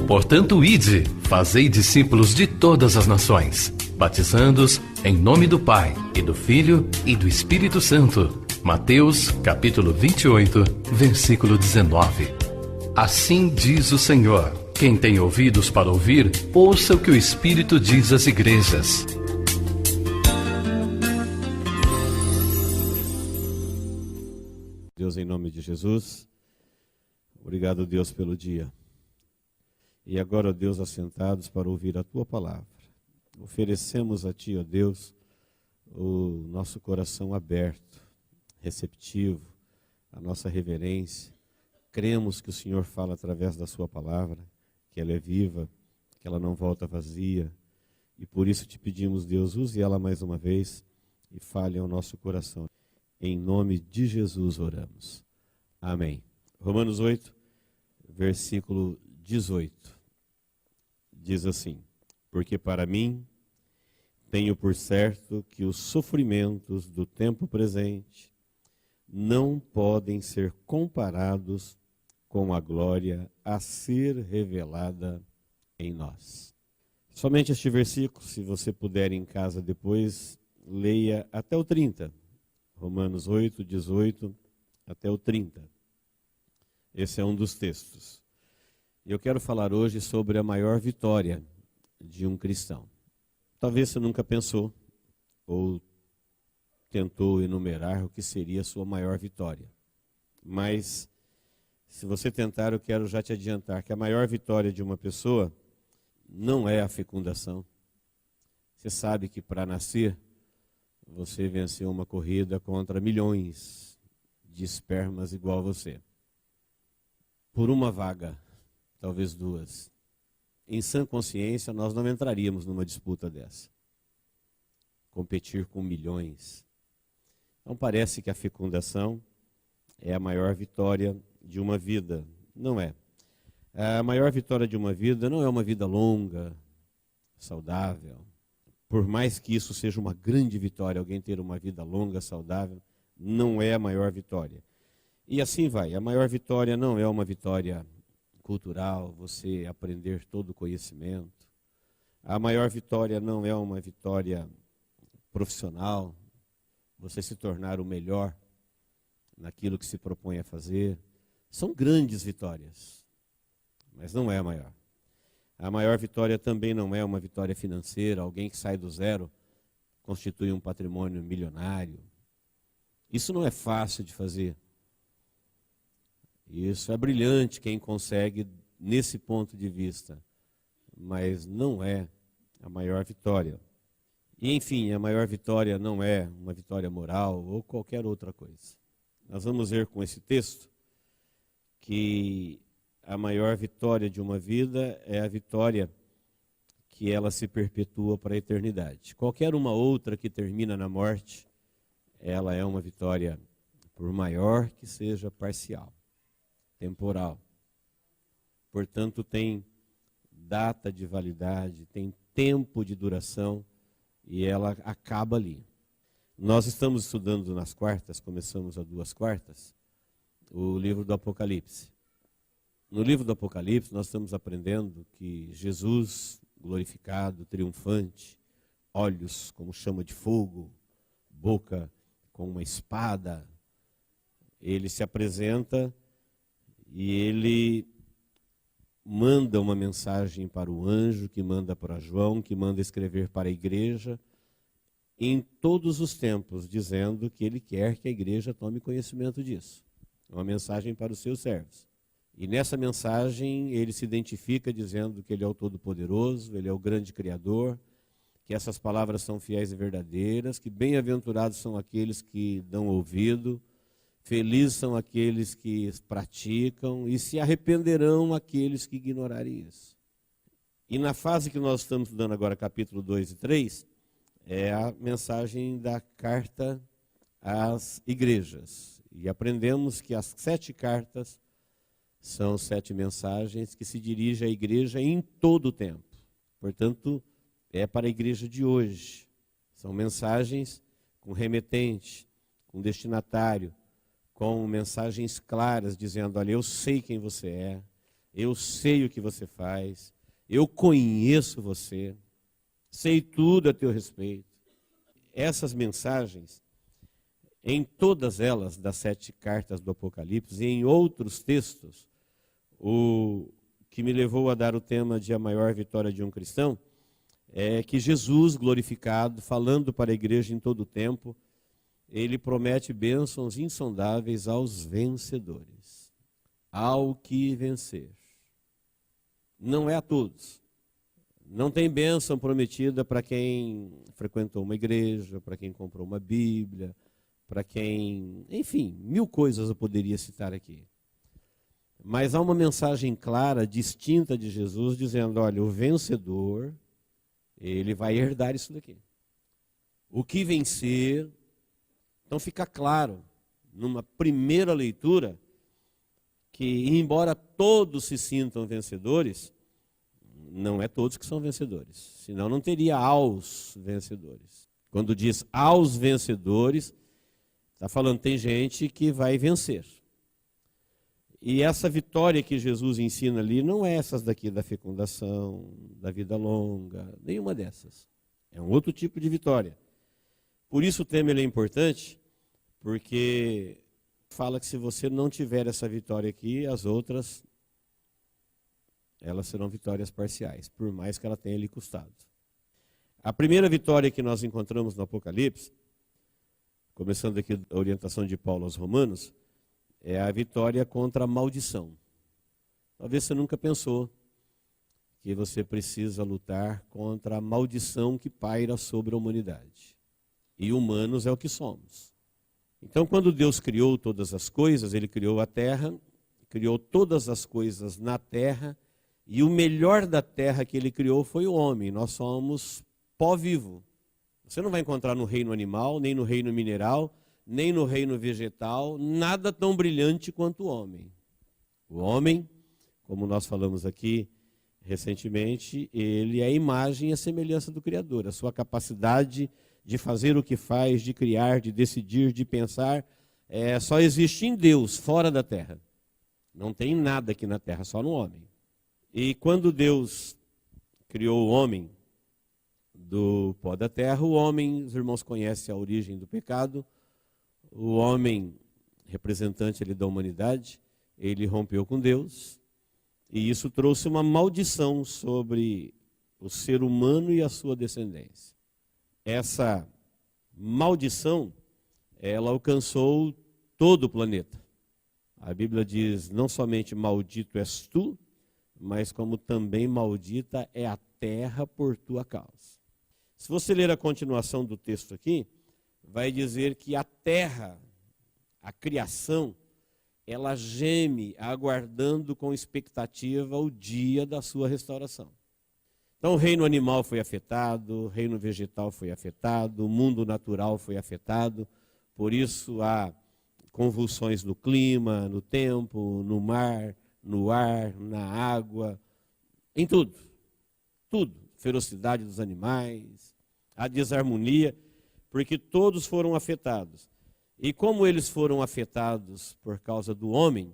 Portanto, ide, fazei discípulos de todas as nações, batizando-os em nome do Pai, e do Filho, e do Espírito Santo. Mateus, capítulo 28, versículo 19. Assim diz o Senhor: quem tem ouvidos para ouvir, ouça o que o Espírito diz às igrejas. Deus, em nome de Jesus, obrigado, Deus, pelo dia. E agora, ó Deus, assentados para ouvir a Tua palavra, oferecemos a Ti, ó Deus, o nosso coração aberto, receptivo, a nossa reverência. Cremos que o Senhor fala através da Sua palavra, que ela é viva, que ela não volta vazia. E por isso te pedimos, Deus, use ela mais uma vez e fale ao nosso coração. Em nome de Jesus oramos. Amém. Romanos 8, versículo 18. Diz assim: porque para mim tenho por certo que os sofrimentos do tempo presente não podem ser comparados com a glória a ser revelada em nós. Somente este versículo, se você puder em casa depois, leia até o 30. Romanos 8, 18 até o 30. Esse é um dos textos. Eu quero falar hoje sobre a maior vitória de um cristão. Talvez você nunca pensou ou tentou enumerar o que seria a sua maior vitória. Mas, se você tentar, eu quero já te adiantar que a maior vitória de uma pessoa não é a fecundação. Você sabe que para nascer, você venceu uma corrida contra milhões de espermas igual a você. Por uma vaga, talvez duas. Em sã consciência, nós não entraríamos numa disputa dessa. Competir com milhões. Então parece que a fecundação é a maior vitória de uma vida. Não é. A maior vitória de uma vida não é uma vida longa, saudável. Por mais que isso seja uma grande vitória, alguém ter uma vida longa, saudável, não é a maior vitória. E assim vai. A maior vitória não é uma vitória cultural, você aprender todo o conhecimento. A maior vitória não é uma vitória profissional, você se tornar o melhor naquilo que se propõe a fazer. São grandes vitórias, mas não é a maior. A maior vitória também não é uma vitória financeira, alguém que sai do zero, constitui um patrimônio milionário. Isso não é fácil de fazer. Isso é brilhante quem consegue nesse ponto de vista, mas não é a maior vitória. E enfim, a maior vitória não é uma vitória moral ou qualquer outra coisa. Nós vamos ver com esse texto que a maior vitória de uma vida é a vitória que ela se perpetua para a eternidade. Qualquer uma outra que termina na morte, ela é uma vitória, por maior que seja, parcial, temporal. Portanto, tem data de validade, tem tempo de duração e ela acaba ali. Nós estamos estudando nas quartas, começamos há 2 quartas, o livro do Apocalipse. No livro do Apocalipse, nós estamos aprendendo que Jesus, glorificado, triunfante, olhos como chama de fogo, boca com uma espada, ele se apresenta e ele manda uma mensagem para o anjo, que manda para João, que manda escrever para a igreja, em todos os tempos, dizendo que ele quer que a igreja tome conhecimento disso. É uma mensagem para os seus servos. E nessa mensagem ele se identifica dizendo que ele é o Todo-Poderoso, ele é o grande Criador, que essas palavras são fiéis e verdadeiras, que bem-aventurados são aqueles que dão ouvido, felizes são aqueles que praticam e se arrependerão aqueles que ignorarem isso. E na fase que nós estamos estudando agora, capítulo 2 e 3, é a mensagem da carta às igrejas. E aprendemos que as 7 cartas são 7 mensagens que se dirigem à igreja em todo o tempo. Portanto, é para a igreja de hoje. São mensagens com remetente, com destinatário, com mensagens claras, dizendo: olha, eu sei quem você é, eu sei o que você faz, eu conheço você, sei tudo a teu respeito. Essas mensagens, em todas elas, das 7 cartas do Apocalipse, e em outros textos, o que me levou a dar o tema de a maior vitória de um cristão, é que Jesus glorificado, falando para a igreja em todo o tempo, ele promete bênçãos insondáveis aos vencedores, ao que vencer. Não é a todos. Não tem bênção prometida para quem frequentou uma igreja, para quem comprou uma Bíblia, para quem, enfim, 1000 coisas eu poderia citar aqui. Mas há uma mensagem clara, distinta de Jesus, dizendo: olha, o vencedor, ele vai herdar isso daqui. O que vencer. Então fica claro, numa primeira leitura, que embora todos se sintam vencedores, não é todos que são vencedores, senão não teria aos vencedores. Quando diz aos vencedores, está falando tem gente que vai vencer. E essa vitória que Jesus ensina ali não é essas daqui da fecundação, da vida longa, nenhuma dessas. É um outro tipo de vitória. Por isso o tema ele é importante, porque fala que se você não tiver essa vitória aqui, as outras, elas serão vitórias parciais, por mais que ela tenha lhe custado. A primeira vitória que nós encontramos no Apocalipse, começando aqui a orientação de Paulo aos Romanos, é a vitória contra a maldição. Talvez você nunca pensou que você precisa lutar contra a maldição que paira sobre a humanidade. E humanos é o que somos. Então, quando Deus criou todas as coisas, Ele criou a terra, criou todas as coisas na terra, e o melhor da terra que Ele criou foi o homem. Nós somos pó vivo. Você não vai encontrar no reino animal, nem no reino mineral, nem no reino vegetal, nada tão brilhante quanto o homem. O homem, como nós falamos aqui recentemente, ele é a imagem e a semelhança do Criador. A sua capacidade de fazer o que faz, de criar, de decidir, de pensar, só existe em Deus, fora da terra. Não tem nada aqui na terra, só no homem. E quando Deus criou o homem do pó da terra, o homem, os irmãos conhecem a origem do pecado, o homem, representante ali da humanidade, ele rompeu com Deus, e isso trouxe uma maldição sobre o ser humano e a sua descendência. Essa maldição, ela alcançou todo o planeta. A Bíblia diz, não somente maldito és tu, mas como também maldita é a terra por tua causa. Se você ler a continuação do texto aqui, vai dizer que a terra, a criação, ela geme aguardando com expectativa o dia da sua restauração. Então o reino animal foi afetado, o reino vegetal foi afetado, o mundo natural foi afetado, por isso há convulsões no clima, no tempo, no mar, no ar, na água, em tudo. Tudo. Ferocidade dos animais, a desarmonia, porque todos foram afetados. E como eles foram afetados por causa do homem,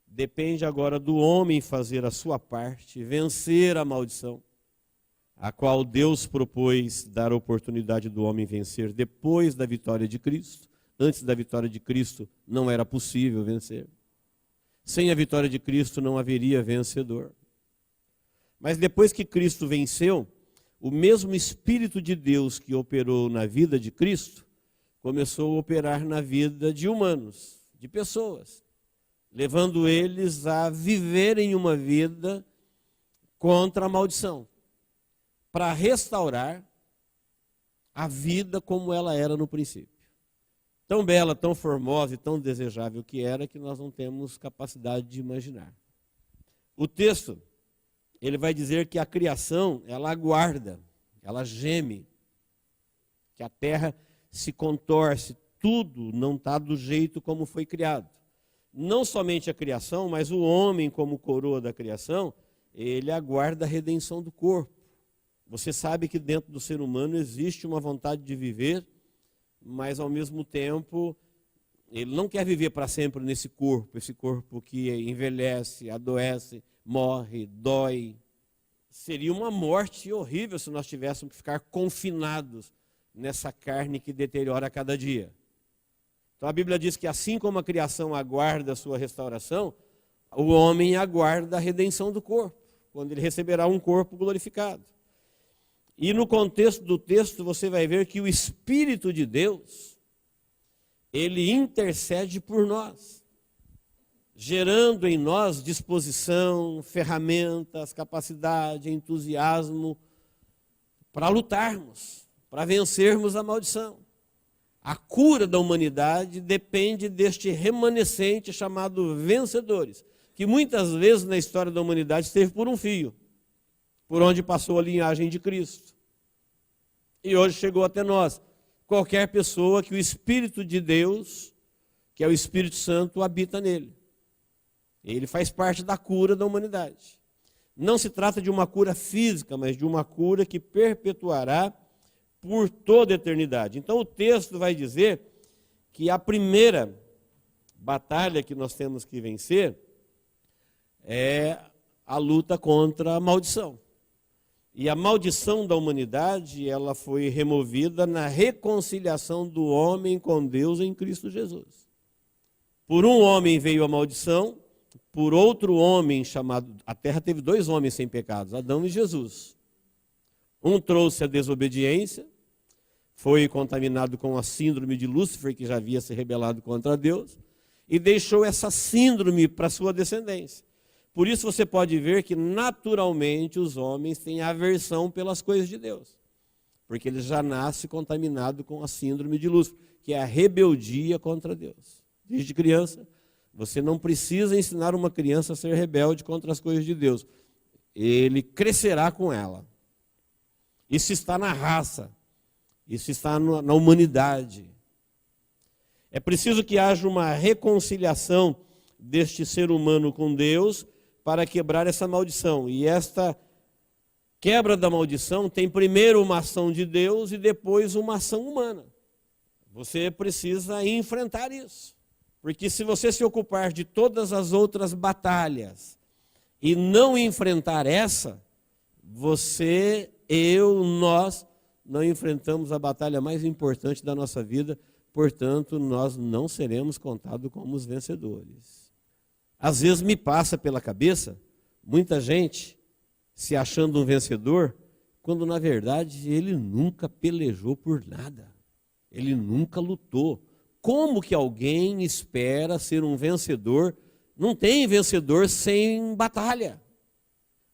depende agora do homem fazer a sua parte, vencer a maldição, a qual Deus propôs dar a oportunidade do homem vencer depois da vitória de Cristo. Antes da vitória de Cristo não era possível vencer. Sem a vitória de Cristo não haveria vencedor. Mas depois que Cristo venceu, o mesmo Espírito de Deus que operou na vida de Cristo, começou a operar na vida de humanos, de pessoas, levando eles a viverem uma vida contra a maldição, para restaurar a vida como ela era no princípio. Tão bela, tão formosa e tão desejável que era, que nós não temos capacidade de imaginar. O texto, ele vai dizer que a criação, ela aguarda, ela geme, que a terra se contorce, tudo não está do jeito como foi criado. Não somente a criação, mas o homem como coroa da criação, ele aguarda a redenção do corpo. Você sabe que dentro do ser humano existe uma vontade de viver, mas ao mesmo tempo Ele não quer viver para sempre nesse corpo, esse corpo que envelhece, adoece, morre, dói. Seria uma morte horrível se nós tivéssemos que ficar confinados nessa carne que deteriora a cada dia. Então a Bíblia diz que assim como a criação aguarda a sua restauração, o homem aguarda a redenção do corpo, quando ele receberá um corpo glorificado. E no contexto do texto você vai ver que o Espírito de Deus, ele intercede por nós, gerando em nós disposição, ferramentas, capacidade, entusiasmo para lutarmos, para vencermos a maldição. A cura da humanidade depende deste remanescente chamado vencedores, que muitas vezes na história da humanidade esteve por um fio, por onde passou a linhagem de Cristo. E hoje chegou até nós. Qualquer pessoa que o Espírito de Deus, que é o Espírito Santo, habita nele. Ele faz parte da cura da humanidade. Não se trata de uma cura física, mas de uma cura que perpetuará por toda a eternidade. Então o texto vai dizer que a primeira batalha que nós temos que vencer é a luta contra a maldição. E a maldição da humanidade, ela foi removida na reconciliação do homem com Deus em Cristo Jesus. Por um homem veio a maldição, por outro homem chamado... A terra teve dois homens sem pecados, Adão e Jesus. Um trouxe a desobediência, foi contaminado com a síndrome de Lúcifer, que já havia se rebelado contra Deus, e deixou essa síndrome para sua descendência. Por isso você pode ver que naturalmente os homens têm aversão pelas coisas de Deus. Porque eles já nascem contaminados com a síndrome de Lúcifer, que é a rebeldia contra Deus. Desde criança, você não precisa ensinar uma criança a ser rebelde contra as coisas de Deus. Ele crescerá com ela. Isso está na raça. Isso está na humanidade. É preciso que haja uma reconciliação deste ser humano com Deus para quebrar essa maldição. E esta quebra da maldição tem primeiro uma ação de Deus e depois uma ação humana. Você precisa enfrentar isso. Porque se você se ocupar de todas as outras batalhas e não enfrentar essa, você, eu, nós não enfrentamos a batalha mais importante da nossa vida, portanto, nós não seremos contados como os vencedores. Às vezes me passa pela cabeça, muita gente se achando um vencedor, quando na verdade ele nunca pelejou por nada. Ele nunca lutou. Como que alguém espera ser um vencedor? Não tem vencedor sem batalha.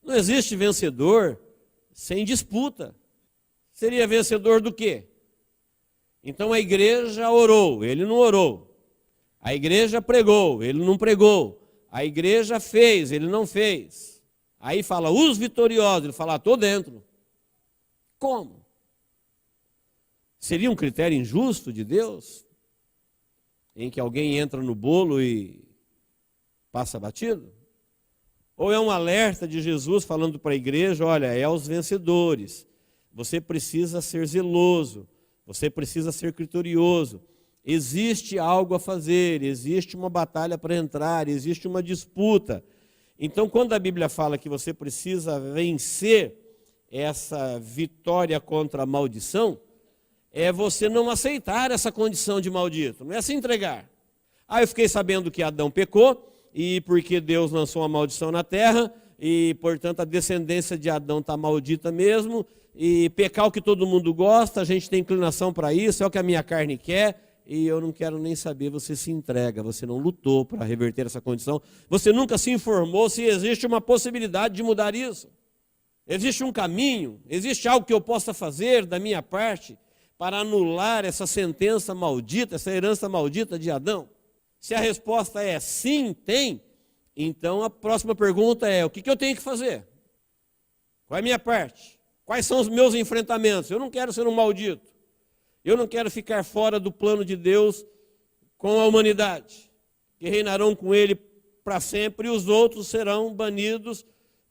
Não existe vencedor sem disputa. Seria vencedor do quê? Então a igreja orou, ele não orou. A igreja pregou, ele não pregou. A igreja fez, ele não fez. Aí fala, os vitoriosos, ele fala, estou dentro. Como? Seria um critério injusto de Deus? Em que alguém entra no bolo e passa batido? Ou é um alerta de Jesus falando para a igreja, olha, é aos vencedores. Você precisa ser zeloso, você precisa ser criterioso. Existe algo a fazer, existe uma batalha para entrar, existe uma disputa. Então, quando a Bíblia fala que você precisa vencer essa vitória contra a maldição, é você não aceitar essa condição de maldito, não é se entregar. Eu fiquei sabendo que Adão pecou, e porque Deus lançou uma maldição na terra, e portanto a descendência de Adão está maldita mesmo, e pecar o que todo mundo gosta, a gente tem inclinação para isso, é o que a minha carne quer, e eu não quero nem saber, você se entrega, você não lutou para reverter essa condição, você nunca se informou se existe uma possibilidade de mudar isso. Existe um caminho, existe algo que eu possa fazer da minha parte para anular essa sentença maldita, essa herança maldita de Adão? Se a resposta é sim, tem, então a próxima pergunta é, o que eu tenho que fazer? Qual é a minha parte? Quais são os meus enfrentamentos? Eu não quero ser um maldito. Eu não quero ficar fora do plano de Deus com a humanidade, que reinarão com ele para sempre, e os outros serão banidos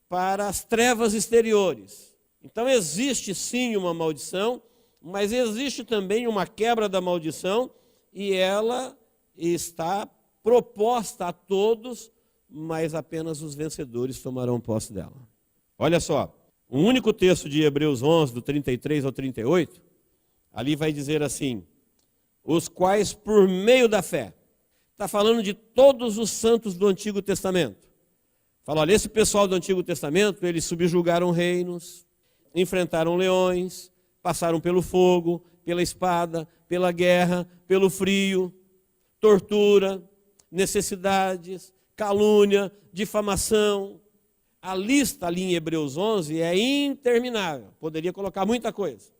para as trevas exteriores. Então existe sim uma maldição, mas existe também uma quebra da maldição, e ela está proposta a todos, mas apenas os vencedores tomarão posse dela. Olha só, o único texto de Hebreus 11, do 33 ao 38, ali vai dizer assim: os quais por meio da fé. Está falando de todos os santos do Antigo Testamento. Fala, olha, esse pessoal do Antigo Testamento, eles subjugaram reinos, enfrentaram leões, passaram pelo fogo, pela espada, pela guerra, pelo frio, tortura, necessidades, calúnia, difamação. A lista ali em Hebreus 11 é interminável, poderia colocar muita coisa.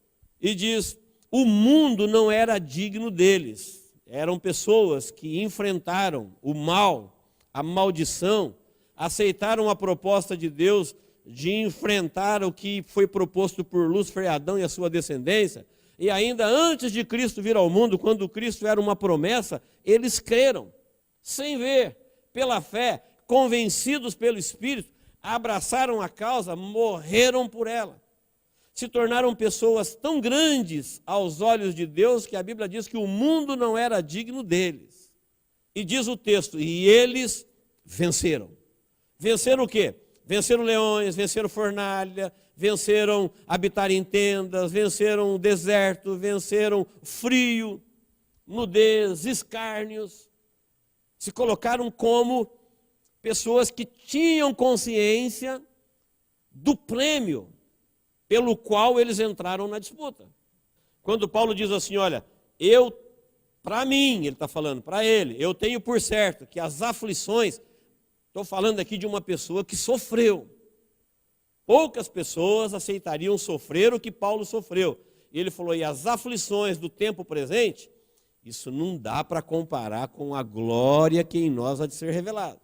E diz, o mundo não era digno deles. Eram pessoas que enfrentaram o mal, a maldição, aceitaram a proposta de Deus de enfrentar o que foi proposto por Lúcifer e Adão e a sua descendência. E ainda antes de Cristo vir ao mundo, quando Cristo era uma promessa, eles creram, sem ver, pela fé, convencidos pelo Espírito, abraçaram a causa, morreram por ela. Se tornaram pessoas tão grandes aos olhos de Deus que a Bíblia diz que o mundo não era digno deles. E diz o texto, e eles venceram. Venceram o quê? Venceram leões, venceram fornalha, venceram habitar em tendas, venceram o deserto, venceram frio, nudez, escárnios. Se colocaram como pessoas que tinham consciência do prêmio pelo qual eles entraram na disputa. Quando Paulo diz assim, olha, para mim, ele está falando, para ele, eu tenho por certo que as aflições, estou falando aqui de uma pessoa que sofreu. Poucas pessoas aceitariam sofrer o que Paulo sofreu. E ele falou, e as aflições do tempo presente, isso não dá para comparar com a glória que em nós há de ser revelada.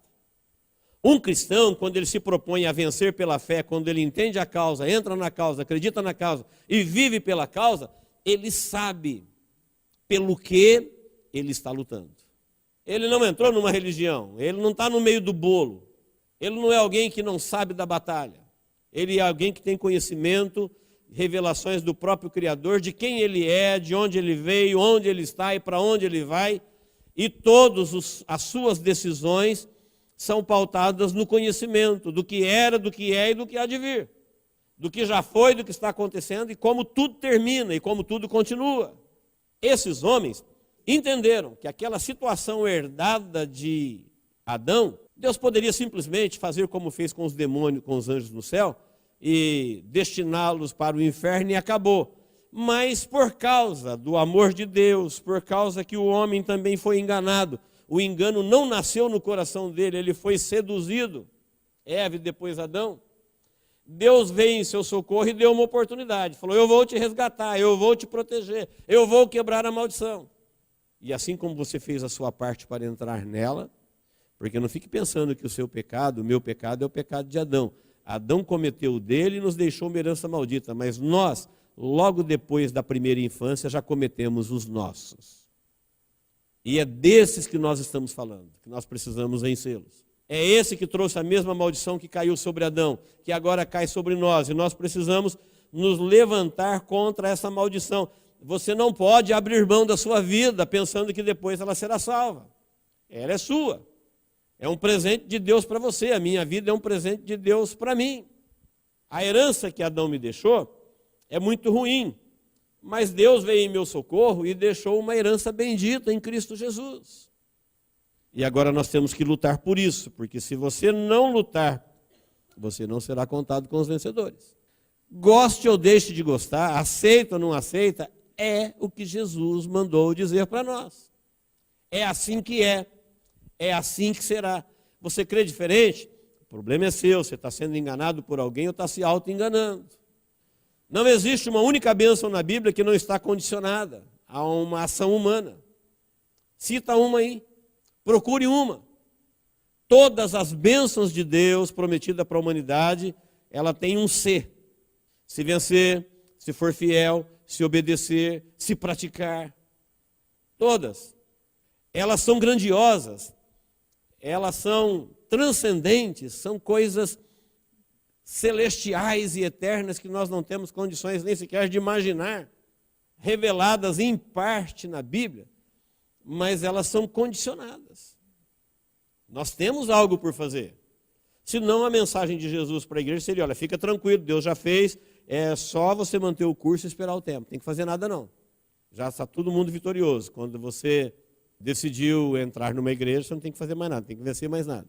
Um cristão, quando ele se propõe a vencer pela fé, quando ele entende a causa, entra na causa, acredita na causa e vive pela causa, ele sabe pelo que ele está lutando. Ele não entrou numa religião, ele não está no meio do bolo, ele não é alguém que não sabe da batalha. Ele é alguém que tem conhecimento, revelações do próprio Criador, de quem ele é, de onde ele veio, onde ele está e para onde ele vai. E todas as suas decisões são pautadas no conhecimento do que era, do que é e do que há de vir. Do que já foi, do que está acontecendo e como tudo termina e como tudo continua. Esses homens entenderam que aquela situação herdada de Adão, Deus poderia simplesmente fazer como fez com os demônios, com os anjos no céu, e destiná-los para o inferno e acabou. Mas por causa do amor de Deus, por causa que o homem também foi enganado, o engano não nasceu no coração dele, ele foi seduzido. Eva e depois Adão. Deus veio em seu socorro e deu uma oportunidade. Falou, eu vou te resgatar, eu vou te proteger, eu vou quebrar a maldição. E assim como você fez a sua parte para entrar nela, porque não fique pensando que o seu pecado, o meu pecado é o pecado de Adão. Adão cometeu o dele e nos deixou uma herança maldita, mas nós, logo depois da primeira infância, já cometemos os nossos. E é desses que nós estamos falando, que nós precisamos vencê-los. É esse que trouxe a mesma maldição que caiu sobre Adão, que agora cai sobre nós, e nós precisamos nos levantar contra essa maldição. Você não pode abrir mão da sua vida pensando que depois ela será salva. Ela é sua. É um presente de Deus para você, a minha vida é um presente de Deus para mim. A herança que Adão me deixou é muito ruim, mas Deus veio em meu socorro e deixou uma herança bendita em Cristo Jesus. E agora nós temos que lutar por isso, porque se você não lutar, você não será contado com os vencedores. Goste ou deixe de gostar, aceita ou não aceita, é o que Jesus mandou dizer para nós. É assim que é assim que será. Você crê diferente? O problema é seu, você está sendo enganado por alguém ou está se auto-enganando. Não existe uma única bênção na Bíblia que não está condicionada a uma ação humana. Cita uma aí, procure uma. Todas as bênçãos de Deus prometidas para a humanidade, ela tem um se. Se vencer, se for fiel, se obedecer, se praticar. Todas. Elas são grandiosas, elas são transcendentes, são coisas celestiais e eternas que nós não temos condições nem sequer de imaginar, reveladas em parte na Bíblia, mas elas são condicionadas. Nós temos algo por fazer. Senão a mensagem de Jesus para a igreja seria, olha, fica tranquilo, Deus já fez, é só você manter o curso e esperar o tempo. Não tem que fazer nada não. Já está todo mundo vitorioso. Quando você decidiu entrar numa igreja, você não tem que fazer mais nada, tem que vencer mais nada.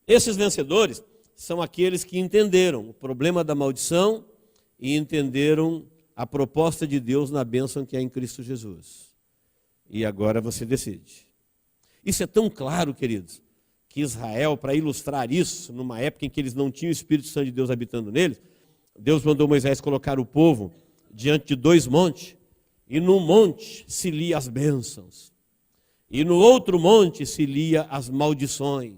Esses vencedores são aqueles que entenderam o problema da maldição e entenderam a proposta de Deus na bênção que é em Cristo Jesus. E agora você decide. Isso é tão claro, queridos, que Israel, para ilustrar isso, numa época em que eles não tinham o Espírito Santo de Deus habitando neles, Deus mandou Moisés colocar o povo diante de 2 montes, e num monte se lia as bênçãos, e no outro monte se lia as maldições.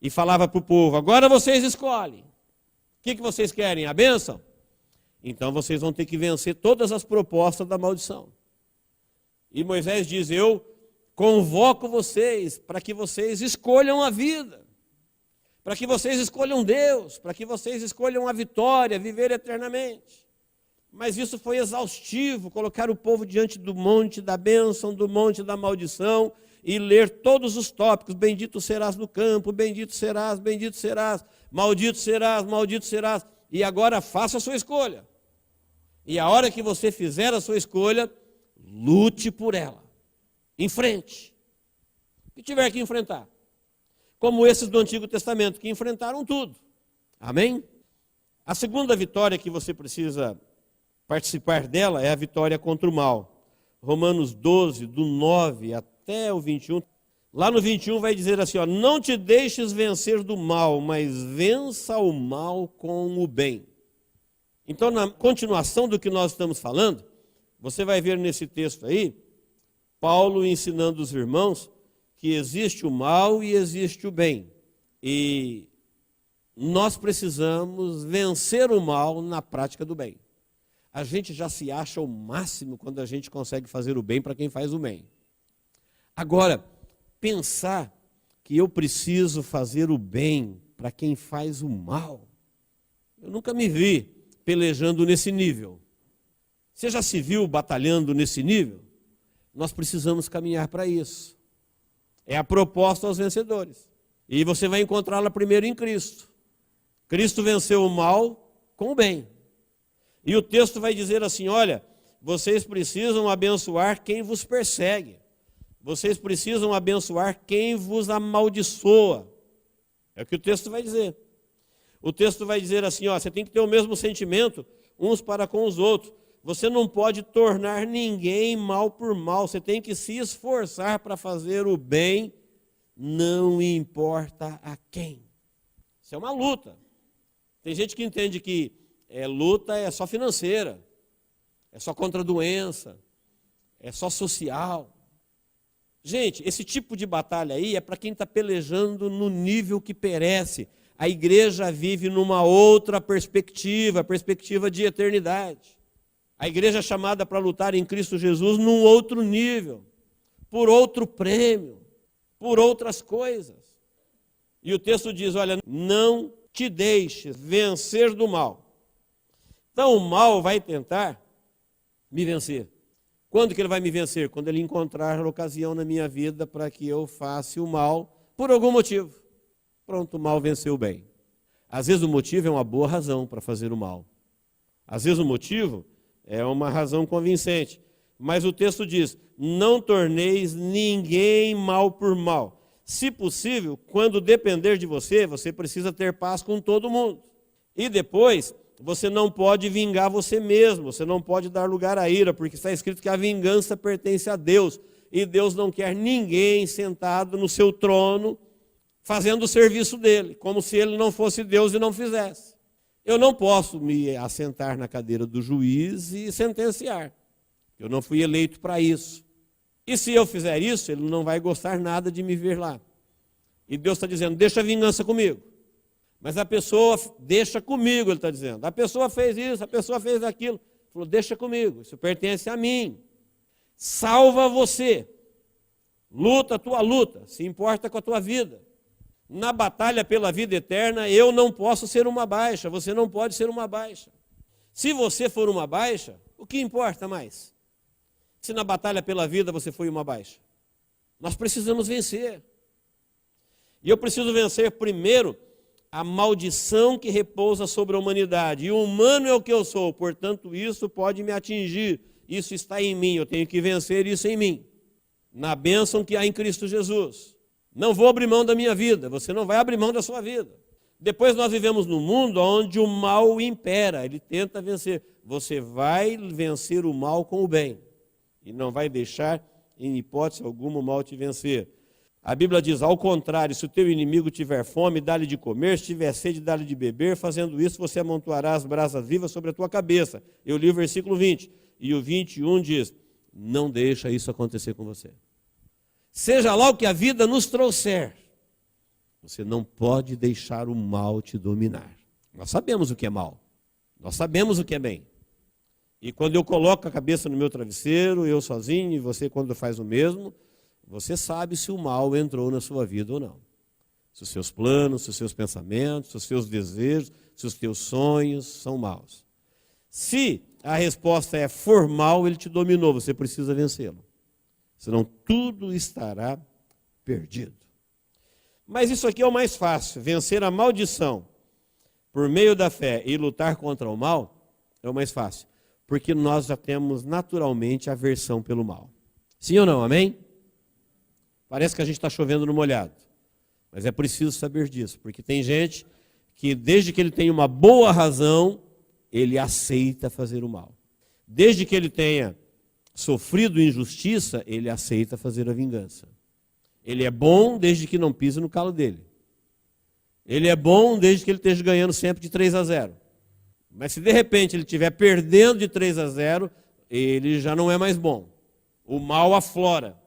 E falava para o povo, agora vocês escolhem. O que vocês querem? A bênção? Então vocês vão ter que vencer todas as propostas da maldição. E Moisés diz, eu convoco vocês para que vocês escolham a vida, para que vocês escolham Deus, para que vocês escolham a vitória, viver eternamente. Mas isso foi exaustivo, colocar o povo diante do monte da bênção, do monte da maldição, e ler todos os tópicos, bendito serás no campo, bendito serás, maldito serás, maldito serás, e agora faça a sua escolha. E a hora que você fizer a sua escolha, lute por ela, enfrente, o que tiver que enfrentar, como esses do Antigo Testamento, que enfrentaram tudo, amém? A segunda vitória que você precisa participar dela é a vitória contra o mal. Romanos 12, do 9 até o 21. Lá no 21 vai dizer assim, ó, não te deixes vencer do mal, mas vença o mal com o bem. Então, na continuação do que nós estamos falando, você vai ver nesse texto aí, Paulo ensinando os irmãos que existe o mal e existe o bem. E nós precisamos vencer o mal na prática do bem. A gente já se acha o máximo quando a gente consegue fazer o bem para quem faz o bem. Agora, pensar que eu preciso fazer o bem para quem faz o mal, eu nunca me vi pelejando nesse nível. Você já se viu batalhando nesse nível? Nós precisamos caminhar para isso. É a proposta aos vencedores. E você vai encontrá-la primeiro em Cristo. Cristo venceu o mal com o bem. E o texto vai dizer assim, olha, vocês precisam abençoar quem vos persegue. Vocês precisam abençoar quem vos amaldiçoa. É o que o texto vai dizer. O texto vai dizer assim, ó, você tem que ter o mesmo sentimento uns para com os outros. Você não pode tornar ninguém mal por mal. Você tem que se esforçar para fazer o bem, não importa a quem. Isso é uma luta. Tem gente que entende que luta é só financeira, é só contra a doença, é só social. Gente, esse tipo de batalha aí é para quem está pelejando no nível que perece. A igreja vive numa outra perspectiva, perspectiva de eternidade. A igreja é chamada para lutar em Cristo Jesus num outro nível, por outro prêmio, por outras coisas. E o texto diz, olha, não te deixes vencer do mal. Então o mal vai tentar me vencer. Quando que ele vai me vencer? Quando ele encontrar ocasião na minha vida para que eu faça o mal por algum motivo. Pronto, o mal venceu o bem. Às vezes o motivo é uma boa razão para fazer o mal. Às vezes o motivo é uma razão convincente. Mas o texto diz, não torneis ninguém mal por mal. Se possível, quando depender de você, você precisa ter paz com todo mundo. E depois, você não pode vingar você mesmo, você não pode dar lugar à ira, porque está escrito que a vingança pertence a Deus. E Deus não quer ninguém sentado no seu trono, fazendo o serviço dele, como se ele não fosse Deus e não fizesse. Eu não posso me assentar na cadeira do juiz e sentenciar. Eu não fui eleito para isso. E se eu fizer isso, ele não vai gostar nada de me ver lá. E Deus está dizendo, deixa a vingança comigo. Mas a pessoa deixa comigo, ele está dizendo. A pessoa fez isso, a pessoa fez aquilo. Ele falou, deixa comigo, isso pertence a mim. Salva você. Luta a tua luta, se importa com a tua vida. Na batalha pela vida eterna, eu não posso ser uma baixa, você não pode ser uma baixa. Se você for uma baixa, o que importa mais? Se na batalha pela vida você foi uma baixa. Nós precisamos vencer. E eu preciso vencer primeiro a maldição que repousa sobre a humanidade. E o humano é o que eu sou, portanto isso pode me atingir. Isso está em mim, eu tenho que vencer isso em mim. Na bênção que há em Cristo Jesus. Não vou abrir mão da minha vida, você não vai abrir mão da sua vida. Depois nós vivemos num mundo onde o mal impera, ele tenta vencer. Você vai vencer o mal com o bem. E não vai deixar, em hipótese alguma, o mal te vencer. A Bíblia diz, ao contrário, se o teu inimigo tiver fome, dá-lhe de comer, se tiver sede, dá-lhe de beber. Fazendo isso, você amontoará as brasas vivas sobre a tua cabeça. Eu li o versículo 20. E o 21 diz, não deixa isso acontecer com você. Seja lá o que a vida nos trouxer, você não pode deixar o mal te dominar. Nós sabemos o que é mal. Nós sabemos o que é bem. E quando eu coloco a cabeça no meu travesseiro, eu sozinho, e você quando faz o mesmo, você sabe se o mal entrou na sua vida ou não. Se os seus planos, se os seus pensamentos, se os seus desejos, se os teus sonhos são maus. Se a resposta é formal, ele te dominou, você precisa vencê-lo. Senão tudo estará perdido. Mas isso aqui é o mais fácil. Vencer a maldição por meio da fé e lutar contra o mal é o mais fácil. Porque nós já temos naturalmente aversão pelo mal. Sim ou não? Amém? Parece que a gente está chovendo no molhado. Mas é preciso saber disso. Porque tem gente que desde que ele tem uma boa razão, ele aceita fazer o mal. Desde que ele tenha sofrido injustiça, ele aceita fazer a vingança. Ele é bom desde que não pise no calo dele. Ele é bom desde que ele esteja ganhando sempre de 3-0. Mas se de repente ele estiver perdendo de 3-0, ele já não é mais bom. O mal aflora.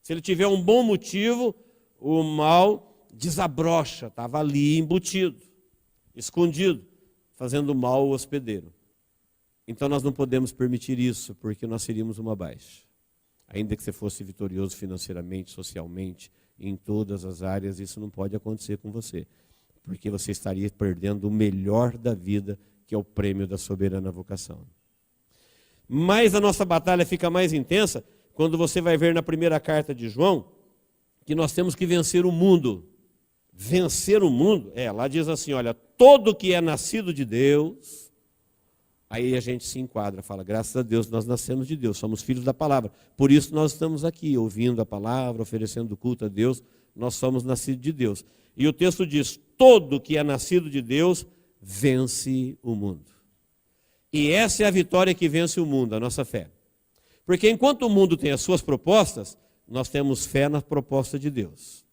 Se ele tiver um bom motivo, o mal desabrocha, estava ali embutido, escondido, fazendo mal ao hospedeiro. Então nós não podemos permitir isso, porque nós seríamos uma baixa. Ainda que você fosse vitorioso financeiramente, socialmente, em todas as áreas, isso não pode acontecer com você. Porque você estaria perdendo o melhor da vida, que é o prêmio da soberana vocação. Mas a nossa batalha fica mais intensa quando você vai ver na primeira carta de João, que nós temos que vencer o mundo. Vencer o mundo, lá diz assim, olha, todo que é nascido de Deus. Aí a gente se enquadra, fala, graças a Deus nós nascemos de Deus, somos filhos da palavra. Por isso nós estamos aqui, ouvindo a palavra, oferecendo culto a Deus, nós somos nascidos de Deus. E o texto diz, todo que é nascido de Deus, vence o mundo. E essa é a vitória que vence o mundo, a nossa fé. Porque enquanto o mundo tem as suas propostas, nós temos fé na proposta de Deus.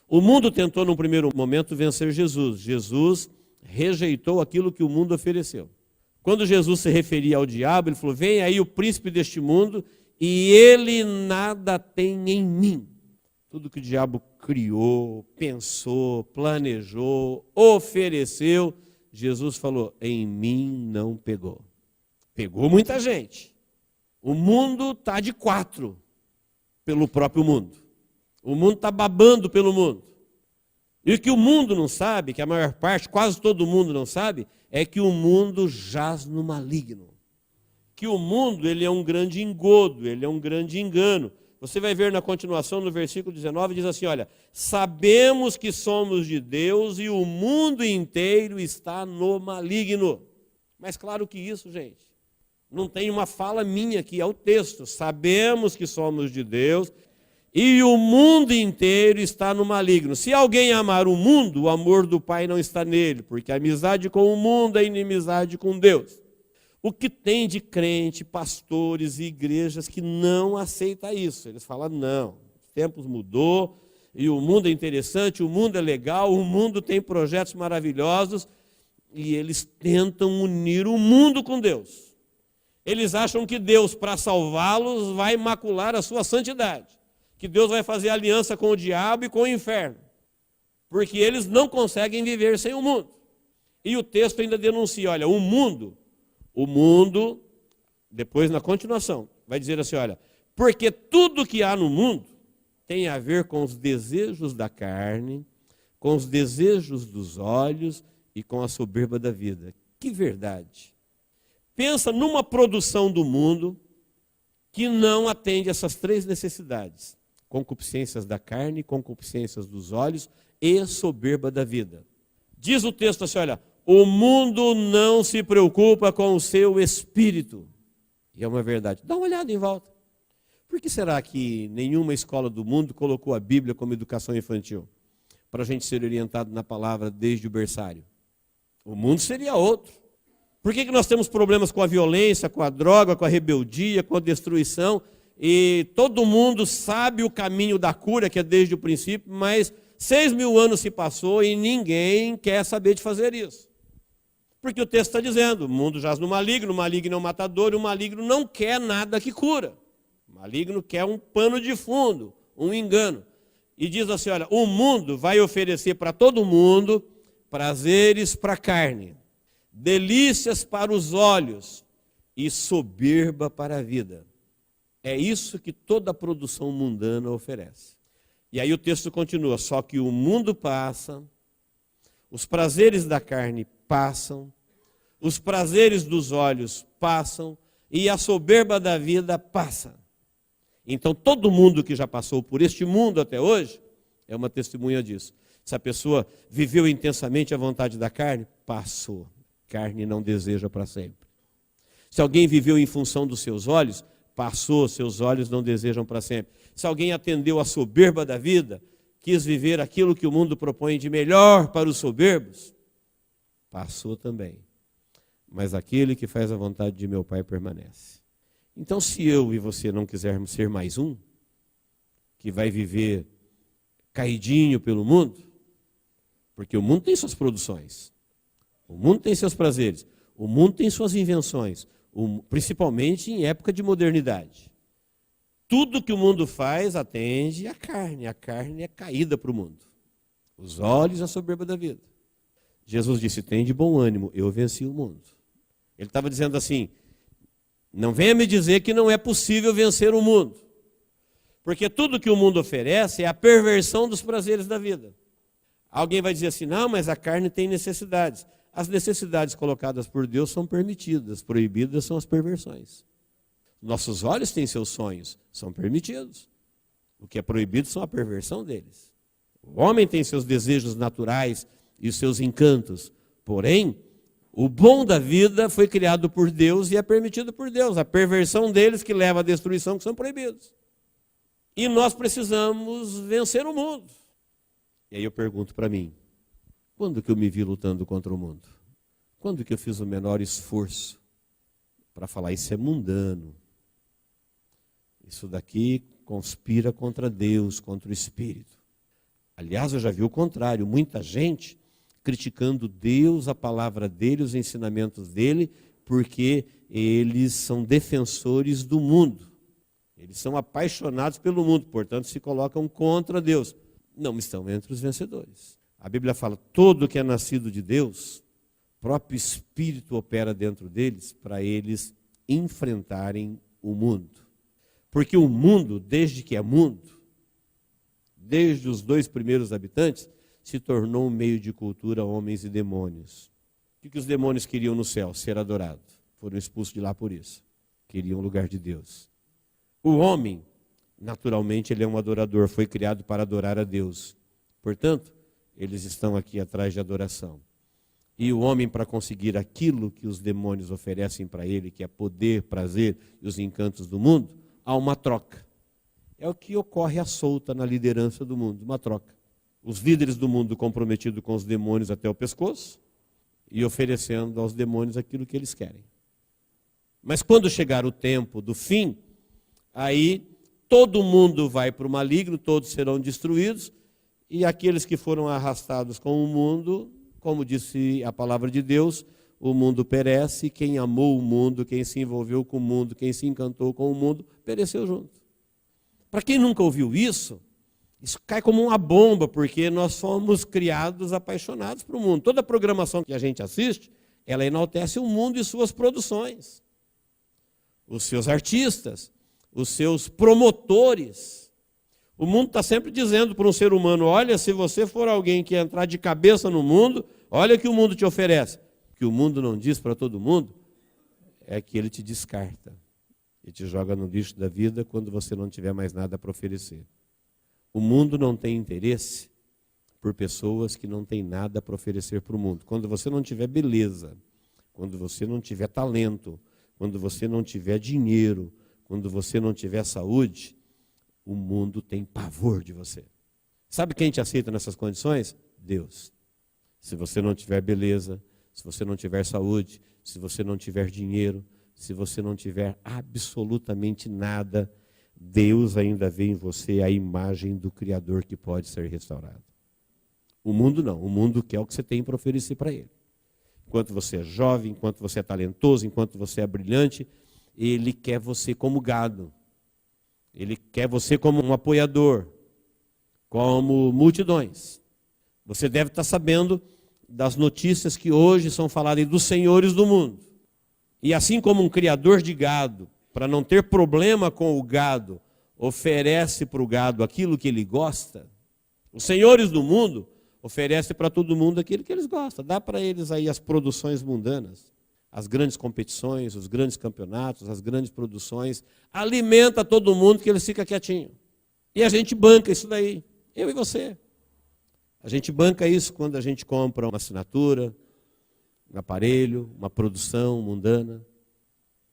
O mundo tentou num primeiro momento vencer Jesus. Jesus rejeitou aquilo que o mundo ofereceu. Quando Jesus se referia ao diabo, ele falou, vem aí o príncipe deste mundo e ele nada tem em mim. Tudo que o diabo criou, pensou, planejou, ofereceu, Jesus falou, em mim não pegou. Pegou muita gente. O mundo está de 4 pelo próprio mundo. O mundo está babando pelo mundo. E o que o mundo não sabe, que a maior parte, quase todo mundo não sabe, é que o mundo jaz no maligno. Que o mundo ele é um grande engodo, ele é um grande engano. Você vai ver na continuação, no versículo 19, diz assim, olha, sabemos que somos de Deus e o mundo inteiro está no maligno. Mas claro que isso, gente, não tem uma fala minha aqui, é o texto. Sabemos que somos de Deus e o mundo inteiro está no maligno. Se alguém amar o mundo, o amor do Pai não está nele, porque a amizade com o mundo é inimizade com Deus. O que tem de crente, pastores e igrejas que não aceita isso? Eles falam, não, os tempos mudou, e o mundo é interessante, o mundo é legal, o mundo tem projetos maravilhosos, e eles tentam unir o mundo com Deus. Eles acham que Deus, para salvá-los, vai macular a sua santidade, que Deus vai fazer aliança com o diabo e com o inferno, porque eles não conseguem viver sem o mundo. E o texto ainda denuncia, olha, o mundo, depois na continuação, vai dizer assim, olha, porque tudo que há no mundo tem a ver com os desejos da carne, com os desejos dos olhos e com a soberba da vida. Que verdade! Pensa numa produção do mundo que não atende essas três necessidades: concupiscências da carne, concupiscências dos olhos e soberba da vida. Diz o texto assim, olha, o mundo não se preocupa com o seu espírito. E é uma verdade. Dá uma olhada em volta. Por que será que nenhuma escola do mundo colocou a Bíblia como educação infantil? Para a gente ser orientado na palavra desde o berçário. O mundo seria outro. Por que nós temos problemas com a violência, com a droga, com a rebeldia, com a destruição? E todo mundo sabe o caminho da cura, que é desde o princípio, mas 6.000 anos se passou e ninguém quer saber de fazer isso. Porque o texto está dizendo, o mundo jaz no maligno, o maligno é um matador, e o maligno não quer nada que cura. O maligno quer um pano de fundo, um engano. E diz assim, olha, o mundo vai oferecer para todo mundo prazeres para a carne, delícias para os olhos e soberba para a vida. É isso que toda a produção mundana oferece. E aí o texto continua, só que o mundo passa, os prazeres da carne passam, os prazeres dos olhos passam e a soberba da vida passa. Então todo mundo que já passou por este mundo até hoje é uma testemunha disso. Se a pessoa viveu intensamente a vontade da carne, passou. Carne não deseja para sempre. Se alguém viveu em função dos seus olhos, passou, seus olhos não desejam para sempre. Se alguém atendeu à soberba da vida, quis viver aquilo que o mundo propõe de melhor para os soberbos, passou também. Mas aquele que faz a vontade de meu Pai permanece. Então, se eu e você não quisermos ser mais um, que vai viver caidinho pelo mundo, porque o mundo tem suas produções, o mundo tem seus prazeres, o mundo tem suas invenções, principalmente em época de modernidade. Tudo que o mundo faz atende à carne. A carne é caída para o mundo. Os olhos e a soberba da vida. Jesus disse, tem de bom ânimo, eu venci o mundo. Ele estava dizendo assim, não venha me dizer que não é possível vencer o mundo. Porque tudo que o mundo oferece é a perversão dos prazeres da vida. Alguém vai dizer assim, não, mas a carne tem necessidades. As necessidades colocadas por Deus são permitidas, proibidas são as perversões. Nossos olhos têm seus sonhos, são permitidos. O que é proibido são a perversão deles. O homem tem seus desejos naturais e os seus encantos. Porém, o bom da vida foi criado por Deus e é permitido por Deus. A perversão deles que leva à destruição, que são proibidos. E nós precisamos vencer o mundo. E aí eu pergunto para mim, quando que eu me vi lutando contra o mundo? Quando que eu fiz o menor esforço para falar isso é mundano? Isso daqui conspira contra Deus, contra o Espírito. Aliás, eu já vi o contrário, muita gente criticando Deus, a palavra dele, os ensinamentos dele, porque eles são defensores do mundo. Eles são apaixonados pelo mundo, portanto se colocam contra Deus. Não estão entre os vencedores. A Bíblia fala, todo que é nascido de Deus, o próprio Espírito opera dentro deles para eles enfrentarem o mundo. Porque o mundo, desde que é mundo, desde os 2 primeiros habitantes, se tornou um meio de cultura homens e demônios. O que os demônios queriam no céu? Ser adorados. Foram expulsos de lá por isso. Queriam o lugar de Deus. O homem, naturalmente, ele é um adorador, foi criado para adorar a Deus. Portanto, eles estão aqui atrás de adoração. E o homem, para conseguir aquilo que os demônios oferecem para ele, que é poder, prazer e os encantos do mundo, há uma troca. É o que ocorre à solta na liderança do mundo, uma troca. Os líderes do mundo comprometidos com os demônios até o pescoço e oferecendo aos demônios aquilo que eles querem. Mas quando chegar o tempo do fim, aí todo mundo vai para o maligno, todos serão destruídos, e aqueles que foram arrastados com o mundo, como disse a palavra de Deus, o mundo perece, quem amou o mundo, quem se envolveu com o mundo, quem se encantou com o mundo, pereceu junto. Para quem nunca ouviu isso cai como uma bomba, porque nós fomos criados apaixonados para o mundo. Toda a programação que a gente assiste, ela enaltece o mundo e suas produções. Os seus artistas, os seus promotores. O mundo está sempre dizendo para um ser humano, olha, se você for alguém que entrar de cabeça no mundo, olha o que o mundo te oferece. O que o mundo não diz para todo mundo é que ele te descarta. e te joga no lixo da vida quando você não tiver mais nada para oferecer. O mundo não tem interesse por pessoas que não têm nada para oferecer para o mundo. Quando você não tiver beleza, quando você não tiver talento, quando você não tiver dinheiro, quando você não tiver saúde, o mundo tem pavor de você. Sabe quem te aceita nessas condições? Deus. Se você não tiver beleza, se você não tiver saúde, se você não tiver dinheiro, se você não tiver absolutamente nada, Deus ainda vê em você a imagem do Criador que pode ser restaurado. O mundo não, o mundo quer o que você tem para oferecer para ele. Enquanto você é jovem, enquanto você é talentoso, enquanto você é brilhante, ele quer você como gado. Ele quer você como um apoiador, como multidões. Você deve estar sabendo das notícias que hoje são faladas dos senhores do mundo. E assim como um criador de gado, para não ter problema com o gado, oferece para o gado aquilo que ele gosta, os senhores do mundo oferecem para todo mundo aquilo que eles gostam. Dá para eles aí as produções mundanas, as grandes competições, os grandes campeonatos, as grandes produções. Alimenta todo mundo que eles ficam quietinhos. E a gente banca isso daí, eu e você. A gente banca isso quando a gente compra uma assinatura, um aparelho, uma produção mundana.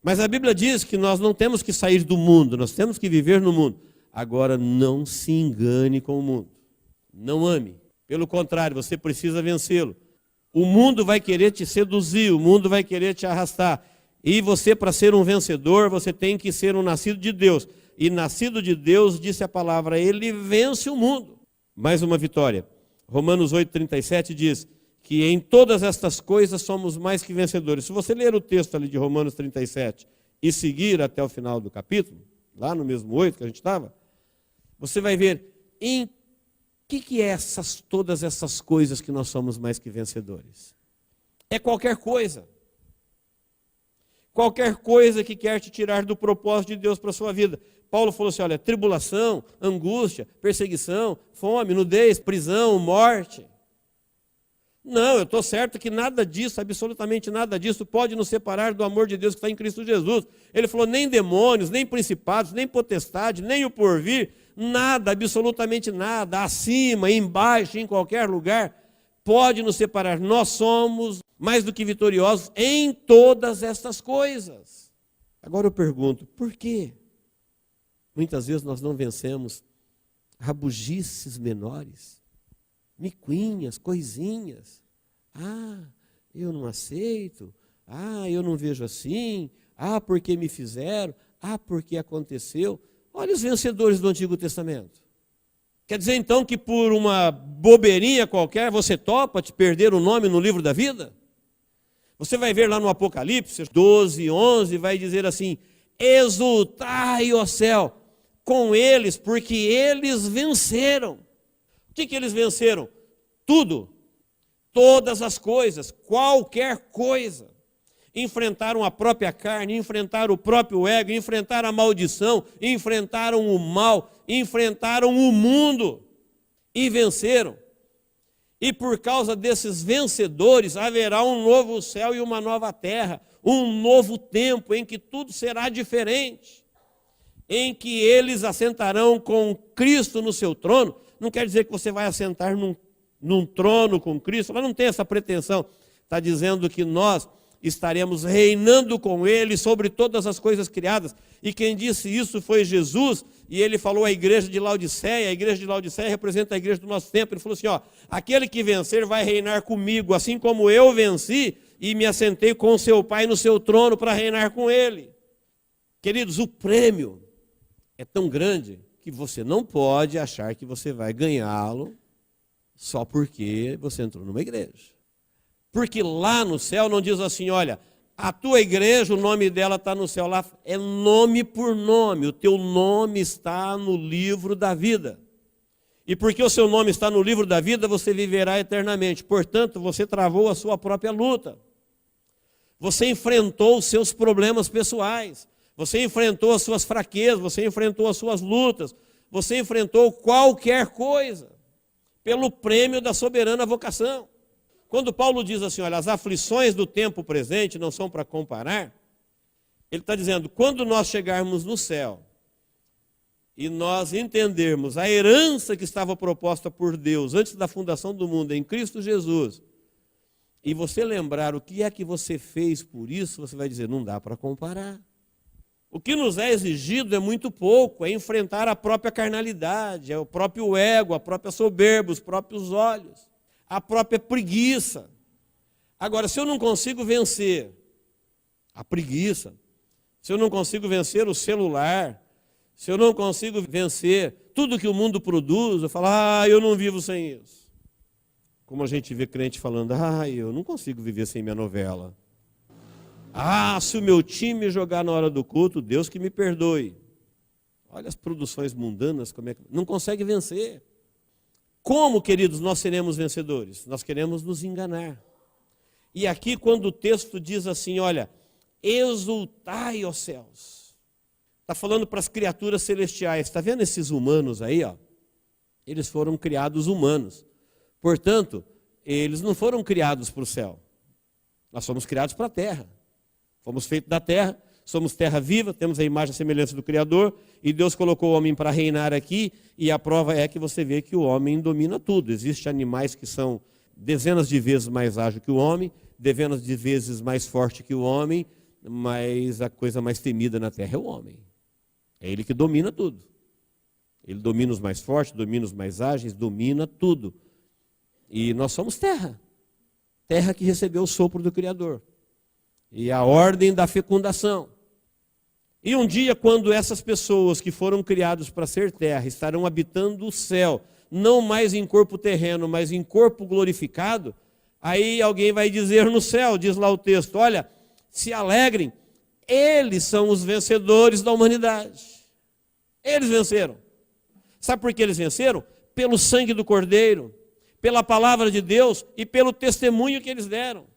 Mas a Bíblia diz que nós não temos que sair do mundo, nós temos que viver no mundo. Agora, não se engane com o mundo. Não ame. Pelo contrário, você precisa vencê-lo. O mundo vai querer te seduzir, o mundo vai querer te arrastar. E você, para ser um vencedor, você tem que ser um nascido de Deus. E nascido de Deus, disse a palavra, ele vence o mundo. Mais uma vitória. Romanos 8,37 diz que em todas estas coisas somos mais que vencedores. Se você ler o texto ali de Romanos 37 e seguir até o final do capítulo, lá no mesmo 8 que a gente estava, você vai ver em que é todas essas coisas que nós somos mais que vencedores. É qualquer coisa. Qualquer coisa que quer te tirar do propósito de Deus para a sua vida. Paulo falou assim, olha, tribulação, angústia, perseguição, fome, nudez, prisão, morte. Não, eu estou certo que nada disso, absolutamente nada disso, pode nos separar do amor de Deus que está em Cristo Jesus. Ele falou, nem demônios, nem principados, nem potestade, nem o porvir, nada, absolutamente nada, acima, embaixo, em qualquer lugar, pode nos separar. Nós somos mais do que vitoriosos em todas estas coisas. Agora eu pergunto, por quê? Muitas vezes nós não vencemos rabugices menores, miquinhas, coisinhas. Ah, eu não aceito. Ah, eu não vejo assim. Ah, porque me fizeram. Ah, porque aconteceu. Olha os vencedores do Antigo Testamento. Quer dizer então que por uma bobeirinha qualquer você topa te perder o nome no livro da vida? Você vai ver lá no Apocalipse 12, 11, vai dizer assim, exultai, ó céu, com eles, porque eles venceram. O que eles venceram? Tudo. Todas as coisas, qualquer coisa. Enfrentaram a própria carne, enfrentaram o próprio ego, enfrentaram a maldição, enfrentaram o mal, enfrentaram o mundo e venceram. E por causa desses vencedores haverá um novo céu e uma nova terra, um novo tempo em que tudo será diferente, em que eles assentarão com Cristo no seu trono. Não quer dizer que você vai assentar num trono com Cristo, ela não tem essa pretensão. Está dizendo que nós estaremos reinando com Ele sobre todas as coisas criadas. E quem disse isso foi Jesus, e Ele falou à igreja de Laodiceia. A igreja de Laodiceia representa a igreja do nosso tempo. Ele falou assim, ó, aquele que vencer vai reinar comigo, assim como eu venci e me assentei com seu Pai no seu trono para reinar com Ele. Queridos, o prêmio é tão grande que você não pode achar que você vai ganhá-lo só porque você entrou numa igreja. Porque lá no céu não diz assim, olha, a tua igreja, o nome dela está no céu. Lá é nome por nome, o teu nome está no livro da vida. E porque o seu nome está no livro da vida, você viverá eternamente. Portanto, você travou a sua própria luta. Você enfrentou os seus problemas pessoais. Você enfrentou as suas fraquezas, você enfrentou as suas lutas. Você enfrentou qualquer coisa pelo prêmio da soberana vocação. Quando Paulo diz assim, olha, as aflições do tempo presente não são para comparar, Ele está dizendo, quando nós chegarmos no céu e nós entendermos a herança que estava proposta por Deus antes da fundação do mundo em Cristo Jesus, e você lembrar o que é que você fez por isso, você vai dizer, não dá para comparar. O que nos é exigido é muito pouco, é enfrentar a própria carnalidade, é o próprio ego, a própria soberba, os próprios olhos, a própria preguiça. Agora, se eu não consigo vencer a preguiça, se eu não consigo vencer o celular, se eu não consigo vencer tudo que o mundo produz, eu falo, eu não vivo sem isso. Como a gente vê crente falando, eu não consigo viver sem minha novela. Se o meu time jogar na hora do culto, Deus que me perdoe. Olha as produções mundanas, como é que... não consegue vencer. Como, queridos, nós seremos vencedores? Nós queremos nos enganar. E aqui, quando o texto diz assim, olha, exultai, ó céus. Está falando para as criaturas celestiais. Está vendo esses humanos aí? Eles foram criados humanos. Portanto, eles não foram criados para o céu. Nós somos criados para a terra. Fomos feitos da terra, somos terra viva, temos a imagem e semelhança do Criador, e Deus colocou o homem para reinar aqui, e a prova é que você vê que o homem domina tudo. Existem animais que são dezenas de vezes mais ágeis que o homem, dezenas de vezes mais forte que o homem, mas a coisa mais temida na terra é o homem. É ele que domina tudo. Ele domina os mais fortes, domina os mais ágeis, domina tudo. E nós somos terra. Terra que recebeu o sopro do Criador. E a ordem da fecundação. E um dia, quando essas pessoas que foram criadas para ser terra estarão habitando o céu, não mais em corpo terreno, mas em corpo glorificado, aí alguém vai dizer no céu, diz lá o texto, olha, se alegrem, eles são os vencedores da humanidade. Eles venceram. Sabe por que eles venceram? Pelo sangue do Cordeiro, pela palavra de Deus e pelo testemunho que eles deram.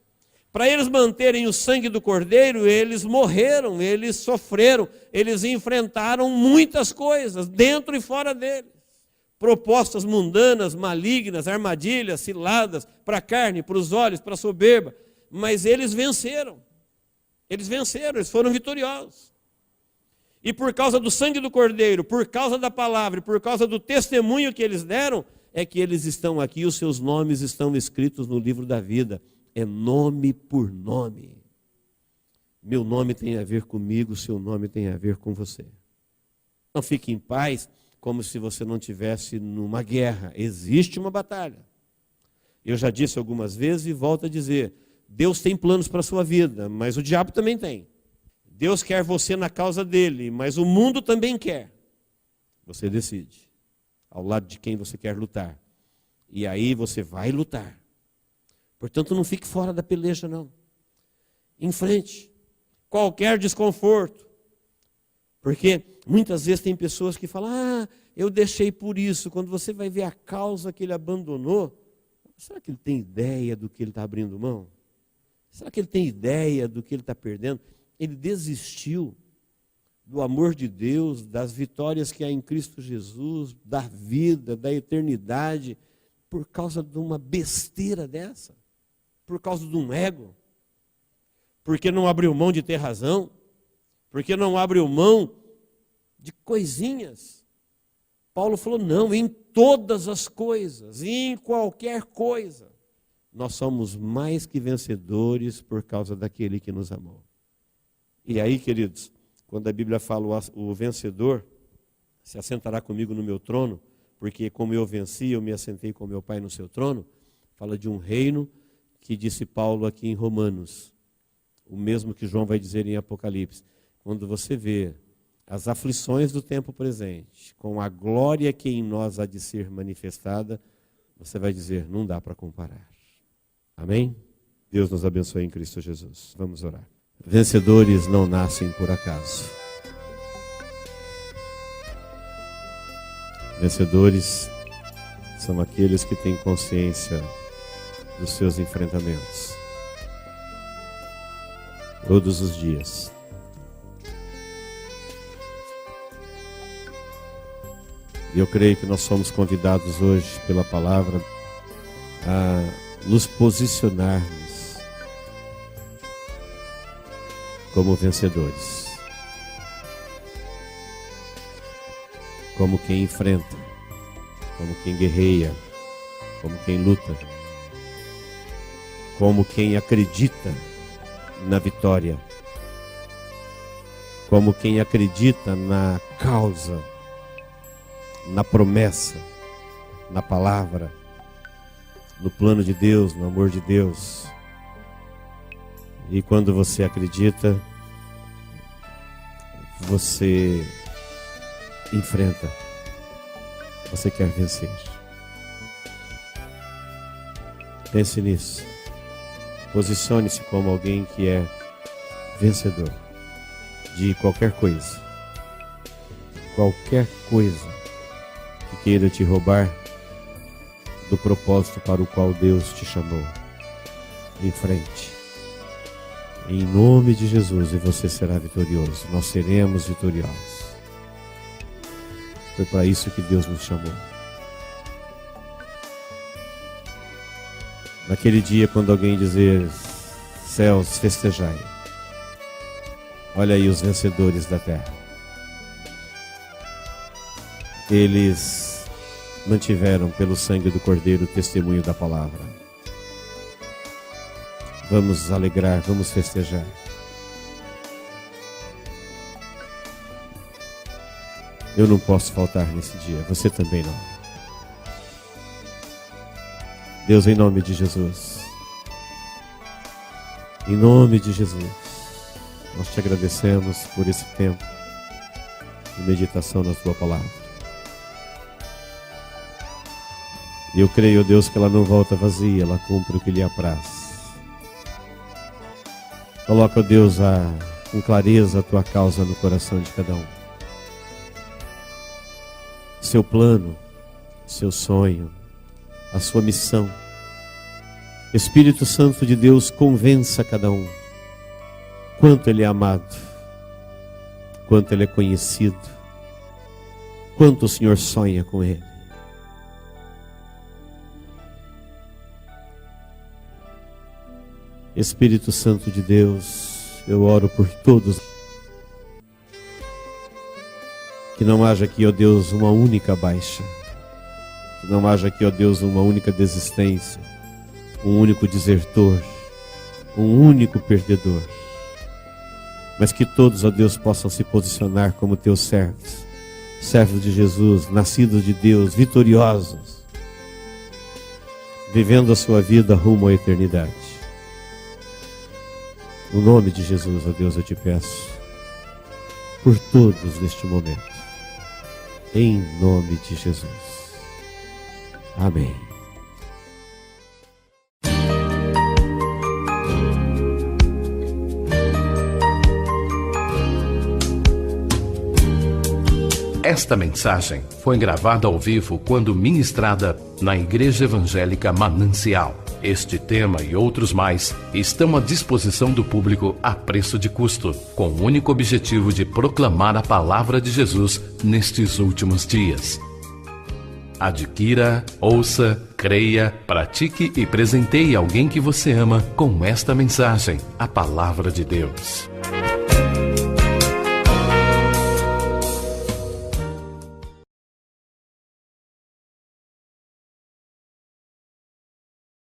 Para eles manterem o sangue do Cordeiro, eles morreram, eles sofreram, eles enfrentaram muitas coisas, dentro e fora deles. Propostas mundanas, malignas, armadilhas, ciladas, para a carne, para os olhos, para a soberba. Mas eles venceram. Eles foram vitoriosos. E por causa do sangue do Cordeiro, por causa da palavra, e por causa do testemunho que eles deram, é que eles estão aqui, os seus nomes estão escritos no livro da vida. É nome por nome. Meu nome tem a ver comigo, seu nome tem a ver com você. Não fique em paz como se você não estivesse numa guerra. Existe uma batalha. Eu já disse algumas vezes e volto a dizer, Deus tem planos para a sua vida, mas o diabo também tem. Deus quer você na causa dele, mas o mundo também quer. Você decide ao lado de quem você quer lutar. E aí você vai lutar. Portanto, não fique fora da peleja, não. Enfrente qualquer desconforto. Porque muitas vezes tem pessoas que falam, eu deixei por isso. Quando você vai ver a causa que ele abandonou, será que ele tem ideia do que ele está abrindo mão? Será que ele tem ideia do que ele está perdendo? Ele desistiu do amor de Deus, das vitórias que há em Cristo Jesus, da vida, da eternidade, por causa de uma besteira dessa. Por causa de um ego, porque não abriu mão de ter razão, porque não abriu mão de coisinhas. Paulo falou, não, em todas as coisas, em qualquer coisa, nós somos mais que vencedores por causa daquele que nos amou. E aí, queridos, quando a Bíblia fala o vencedor se assentará comigo no meu trono, porque como eu venci, eu me assentei com meu Pai no seu trono, fala de um reino que disse Paulo aqui em Romanos, o mesmo que João vai dizer em Apocalipse. Quando você vê as aflições do tempo presente, com a glória que em nós há de ser manifestada, você vai dizer, não dá para comparar. Amém? Deus nos abençoe em Cristo Jesus. Vamos orar. Vencedores não nascem por acaso. Vencedores são aqueles que têm consciência dos seus enfrentamentos. Todos os dias. E eu creio que nós somos convidados hoje pela palavra a nos posicionarmos como vencedores, como quem enfrenta, como quem guerreia, como quem luta, como quem acredita na vitória, como quem acredita na causa, na promessa, na palavra, no plano de Deus, no amor de Deus. E quando você acredita, você enfrenta, você quer vencer. Pense nisso. Posicione-se como alguém que é vencedor de qualquer coisa. Qualquer coisa que queira te roubar do propósito para o qual Deus te chamou. Em frente. Em nome de Jesus, e você será vitorioso. Nós seremos vitoriosos. Foi para isso que Deus nos chamou. Naquele dia, quando alguém dizer: céus, festejai. Olha aí os vencedores da terra. Eles mantiveram pelo sangue do Cordeiro o testemunho da palavra. Vamos nos alegrar, vamos festejar. Eu não posso faltar nesse dia, você também não. Deus, em nome de Jesus, em nome de Jesus, nós te agradecemos por esse tempo de meditação na tua palavra. E eu creio, Deus, que ela não volta vazia, ela cumpre o que lhe apraz. Coloca, Deus, com clareza a tua causa no coração de cada um. Seu plano, seu sonho, a sua missão. Espírito Santo de Deus, convença cada um quanto ele é amado, quanto ele é conhecido, quanto o Senhor sonha com ele. Espírito Santo de Deus, eu oro por todos. Que não haja aqui, ó Deus, uma única baixa. Que não haja aqui, ó Deus, uma única desistência. Um único desertor. Um único perdedor. Mas que todos, ó Deus, possam se posicionar como teus servos. Servos de Jesus, nascidos de Deus, vitoriosos. Vivendo a sua vida rumo à eternidade. No nome de Jesus, ó Deus, eu te peço. Por todos neste momento. Em nome de Jesus. Amém. Esta mensagem foi gravada ao vivo quando ministrada na Igreja Evangélica Manancial. Este tema e outros mais estão à disposição do público a preço de custo, com o único objetivo de proclamar a palavra de Jesus nestes últimos dias. Adquira, ouça, creia, pratique e presenteie alguém que você ama com esta mensagem, a palavra de Deus.